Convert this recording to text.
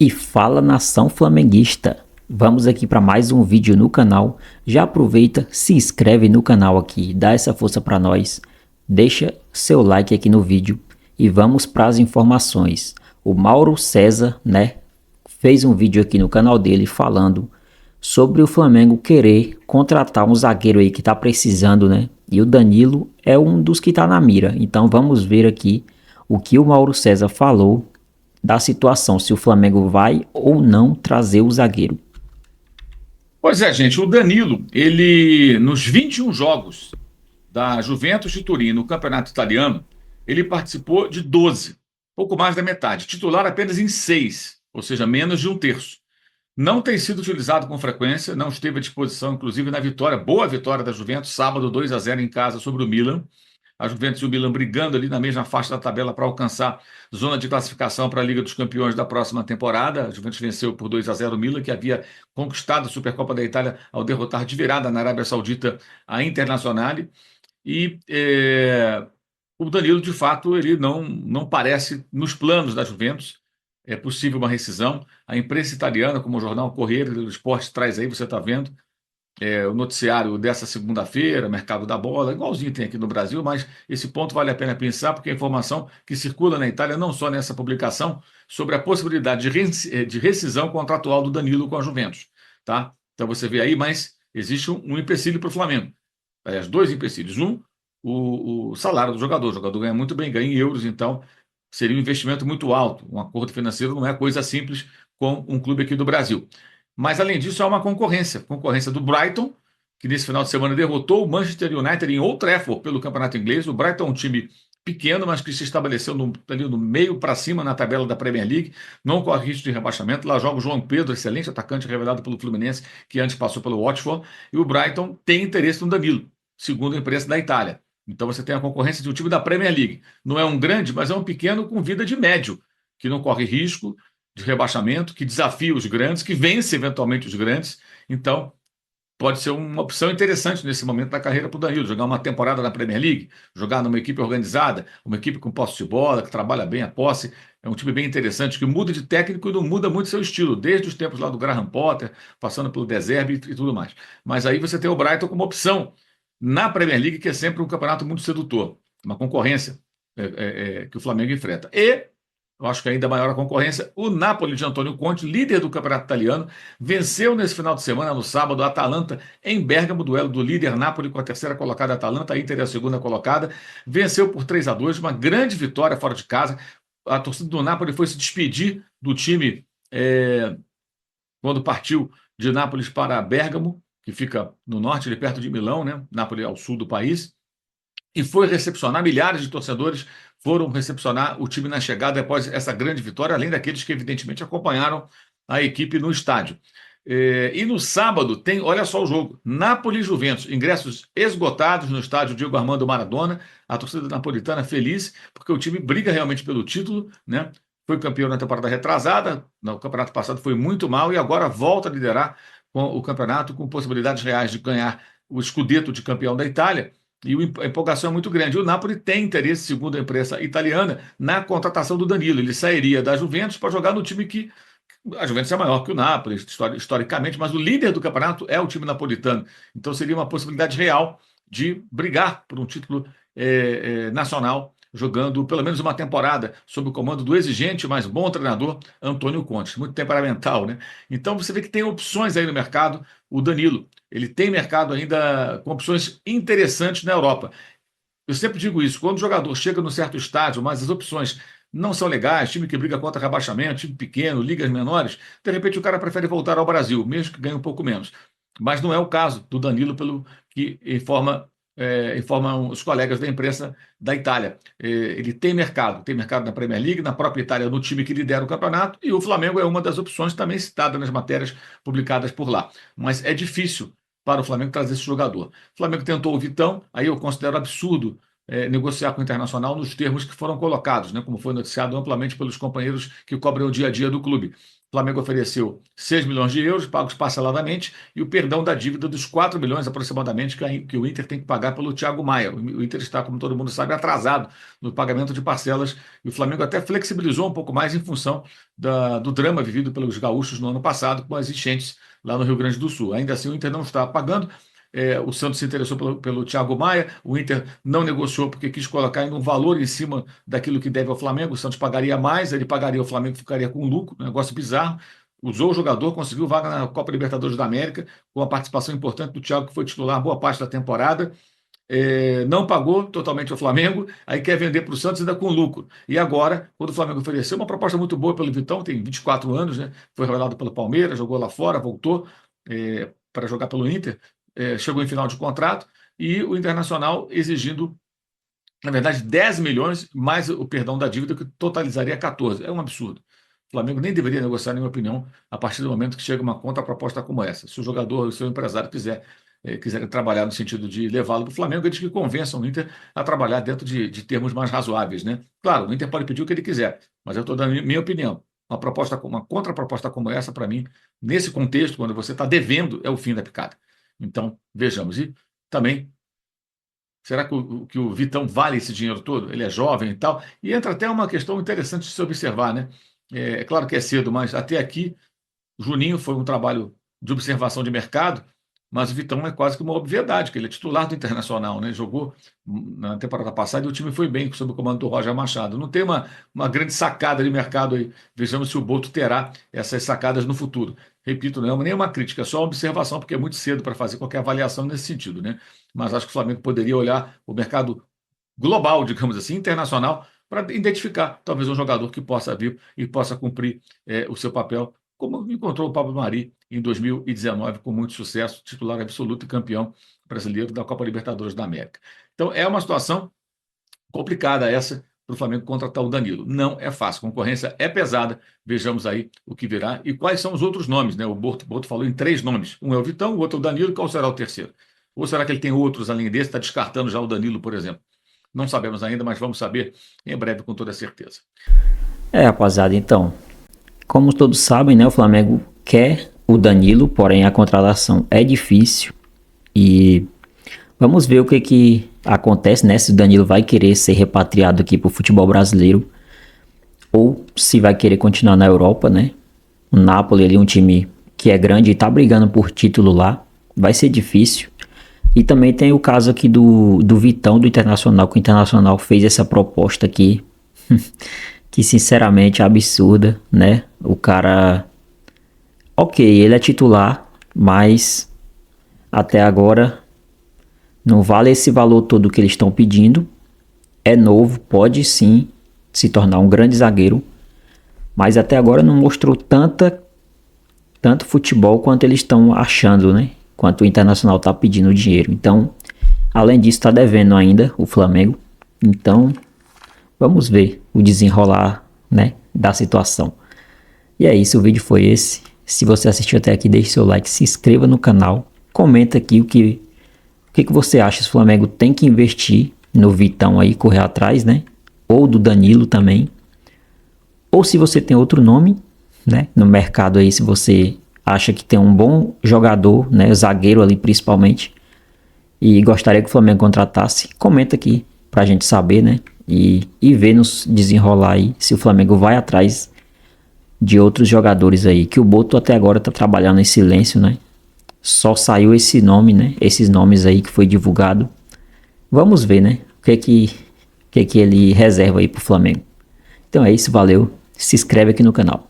E fala nação flamenguista, vamos aqui para mais um vídeo no canal. Já aproveita, se inscreve no canal aqui, dá essa força para nós, deixa seu like aqui no vídeo e vamos para as informações. O Mauro César, fez um vídeo aqui no canal dele falando sobre o Flamengo querer contratar um zagueiro aí que tá precisando, né? E o Danilo é um dos que tá na mira. Então vamos ver aqui o que o Mauro César falou da situação, se o Flamengo vai ou não trazer o zagueiro. Pois é, gente, o Danilo, ele nos 21 jogos da Juventus de Turim no Campeonato Italiano, ele participou de 12, pouco mais da metade, titular apenas em 6, ou seja, menos de um terço. Não tem sido utilizado com frequência, não esteve à disposição, inclusive na vitória, boa vitória da Juventus, sábado 2-0 em casa sobre o Milan. A Juventus e o Milan brigando ali na mesma faixa da tabela para alcançar zona de classificação para a Liga dos Campeões da próxima temporada. A Juventus venceu por 2-0 o Milan, que havia conquistado a Supercopa da Itália ao derrotar de virada na Arábia Saudita a Internazionale. E o Danilo, de fato, ele não parece nos planos da Juventus. É possível uma rescisão. A imprensa italiana, como o jornal Corriere dello Sport traz aí, você está vendo, o noticiário dessa segunda-feira, Mercado da Bola, igualzinho tem aqui no Brasil, mas esse ponto vale a pena pensar, porque a informação que circula na Itália, não só nessa publicação, sobre a possibilidade de rescisão contratual do Danilo com a Juventus. Tá? Então você vê aí, mas existe um empecilho para o Flamengo. Aliás, dois empecilhos. Um, o salário do jogador. O jogador ganha muito bem, ganha em euros, então seria um investimento muito alto. Um acordo financeiro não é coisa simples com um clube aqui do Brasil. Mas, além disso, há uma concorrência do Brighton, que nesse final de semana derrotou o Manchester United em Old Trafford pelo Campeonato Inglês. O Brighton é um time pequeno, mas que se estabeleceu ali no meio para cima na tabela da Premier League, não corre risco de rebaixamento. Lá joga o João Pedro, excelente atacante revelado pelo Fluminense, que antes passou pelo Watford, e o Brighton tem interesse no Danilo, segundo a imprensa da Itália. Então você tem a concorrência de um time da Premier League. Não é um grande, mas é um pequeno com vida de médio, que não corre risco de rebaixamento, que desafia os grandes, que vence eventualmente os grandes. Então, pode ser uma opção interessante nesse momento da carreira para o Danilo, jogar uma temporada na Premier League, jogar numa equipe organizada, uma equipe com posse de bola, que trabalha bem a posse. É um time bem interessante, que muda de técnico e não muda muito seu estilo, desde os tempos lá do Graham Potter, passando pelo De Zerbi e tudo mais. Mas aí você tem o Brighton como opção na Premier League, que é sempre um campeonato muito sedutor, uma concorrência que o Flamengo enfrenta. E eu acho que ainda maior a concorrência. O Napoli de Antônio Conte, líder do campeonato italiano, venceu nesse final de semana, no sábado, a Atalanta em Bérgamo, duelo do líder Napoli com a terceira colocada Atalanta, a Inter é a segunda colocada. Venceu por 3-2, uma grande vitória fora de casa. A torcida do Napoli foi se despedir do time quando partiu de Nápoles para Bérgamo, que fica no norte, ali perto de Milão, né? Nápoles ao sul do país, e foi recepcionar, milhares de torcedores foram recepcionar o time na chegada após essa grande vitória, além daqueles que evidentemente acompanharam a equipe no estádio. E no sábado tem, olha só o jogo, Napoli e Juventus, ingressos esgotados no estádio Diego Armando Maradona, a torcida napolitana feliz, porque o time briga realmente pelo título, né? Foi campeão na temporada retrasada, no campeonato passado foi muito mal e agora volta a liderar com o campeonato com possibilidades reais de ganhar o Scudetto de campeão da Itália. E a empolgação é muito grande. O Napoli tem interesse, segundo a imprensa italiana, na contratação do Danilo. Ele sairia da Juventus para jogar no time que. A Juventus é maior que o Napoli, historicamente, mas o líder do campeonato é o time napolitano. Então seria uma possibilidade real de brigar por um título nacional, jogando pelo menos uma temporada sob o comando do exigente, mas bom treinador Antônio Conte. Muito temperamental, né? Então você vê que tem opções aí no mercado. O Danilo, ele tem mercado ainda com opções interessantes na Europa. Eu sempre digo isso, quando o jogador chega num certo estágio, mas as opções não são legais, time que briga contra rebaixamento, time pequeno, ligas menores, de repente o cara prefere voltar ao Brasil, mesmo que ganhe um pouco menos. Mas não é o caso do Danilo, pelo que informam os colegas da imprensa da Itália. Ele tem mercado na Premier League, na própria Itália, no time que lidera o campeonato, e o Flamengo é uma das opções também citada nas matérias publicadas por lá. Mas é difícil para o Flamengo trazer esse jogador. O Flamengo tentou o Vitão, aí eu considero absurdo negociar com o Internacional nos termos que foram colocados, né, como foi noticiado amplamente pelos companheiros que cobrem o dia a dia do clube. O Flamengo ofereceu 6 milhões de euros, pagos parceladamente, e o perdão da dívida dos 4 milhões aproximadamente que o Inter tem que pagar pelo Thiago Maia. O Inter está, como todo mundo sabe, atrasado no pagamento de parcelas, e o Flamengo até flexibilizou um pouco mais em função do drama vivido pelos gaúchos no ano passado com as enchentes lá no Rio Grande do Sul. Ainda assim, o Inter não está pagando. O Santos se interessou pelo Thiago Maia, o Inter não negociou porque quis colocar ainda um valor em cima daquilo que deve ao Flamengo. O Santos pagaria mais, ele pagaria, o Flamengo ficaria com lucro, um negócio bizarro. Usou o jogador, conseguiu vaga na Copa Libertadores da América, com a participação importante do Thiago, que foi titular boa parte da temporada. Não pagou totalmente ao Flamengo, aí quer vender para o Santos ainda com lucro. E agora, quando o Flamengo ofereceu uma proposta muito boa pelo Vitão, tem 24 anos, né? Foi revelado pelo Palmeiras, jogou lá fora, voltou para jogar pelo Inter. Chegou em final de contrato, e o Internacional exigindo, na verdade, 10 milhões mais o perdão da dívida, que totalizaria 14. É um absurdo. O Flamengo nem deveria negociar, na minha opinião, a partir do momento que chega uma contraproposta como essa. Se o jogador, o seu empresário quiser trabalhar no sentido de levá-lo para o Flamengo, eles que convençam o Inter a trabalhar dentro de termos mais razoáveis, né? Claro, o Inter pode pedir o que ele quiser, mas eu estou dando a minha opinião. Uma contraproposta como essa, para mim, nesse contexto, quando você está devendo, é o fim da picada. Então, vejamos. E também, será que o Vitão vale esse dinheiro todo? Ele é jovem e tal. E entra até uma questão interessante de se observar, né? É claro que é cedo, mas até aqui, o Juninho foi um trabalho de observação de mercado, mas o Vitão é quase que uma obviedade, que ele é titular do Internacional, né? Jogou na temporada passada e o time foi bem sob o comando do Roger Machado. Não tem uma grande sacada de mercado aí. Vejamos se o Boto terá essas sacadas no futuro. Repito, não é nenhuma crítica, é só uma observação, porque é muito cedo para fazer qualquer avaliação nesse sentido, né? Mas acho que o Flamengo poderia olhar o mercado global, digamos assim, internacional, para identificar talvez um jogador que possa vir e possa cumprir o seu papel, como encontrou o Pablo Mari em 2019, com muito sucesso, titular absoluto e campeão brasileiro da Copa Libertadores da América. Então, é uma situação complicada essa para o Flamengo contratar o Danilo. Não é fácil, a concorrência é pesada. Vejamos aí o que virá e quais são os outros nomes, né? O Boto falou em 3 nomes. Um é o Vitão, o outro é o Danilo, qual será o terceiro? Ou será que ele tem outros além desse, está descartando já o Danilo, por exemplo? Não sabemos ainda, mas vamos saber em breve com toda certeza. Rapaziada, então, como todos sabem, né, o Flamengo quer o Danilo, porém a contratação é difícil e vamos ver o que acontece, né, se o Danilo vai querer ser repatriado aqui para o futebol brasileiro ou se vai querer continuar na Europa, né? O Napoli ali, um time que é grande e tá brigando por título lá, vai ser difícil. E também tem o caso aqui do Vitão, do Internacional, que o Internacional fez essa proposta aqui, que sinceramente é absurda, né? O cara, ok, ele é titular, mas até agora não vale esse valor todo que eles estão pedindo. É novo, pode sim se tornar um grande zagueiro, mas até agora não mostrou tanto futebol quanto eles estão achando, né? Quanto o Internacional está pedindo dinheiro. Então, além disso, está devendo ainda o Flamengo. Então, vamos ver o desenrolar, né, da situação. E é isso, o vídeo foi esse. Se você assistiu até aqui, deixe seu like, se inscreva no canal. Comenta aqui o que você acha. Se o Flamengo tem que investir no Vitão aí, correr atrás, né? Ou do Danilo também. Ou se você tem outro nome, né, no mercado aí, se você acha que tem um bom jogador, né, zagueiro ali principalmente, e gostaria que o Flamengo contratasse, comenta aqui pra gente saber, né, e ver nos desenrolar aí, se o Flamengo vai atrás de outros jogadores aí, que o Boto até agora tá trabalhando em silêncio, né, só saiu esse nome, né, esses nomes aí que foi divulgado. Vamos ver, né, o que ele reserva aí pro Flamengo. Então é isso, valeu, se inscreve aqui no canal.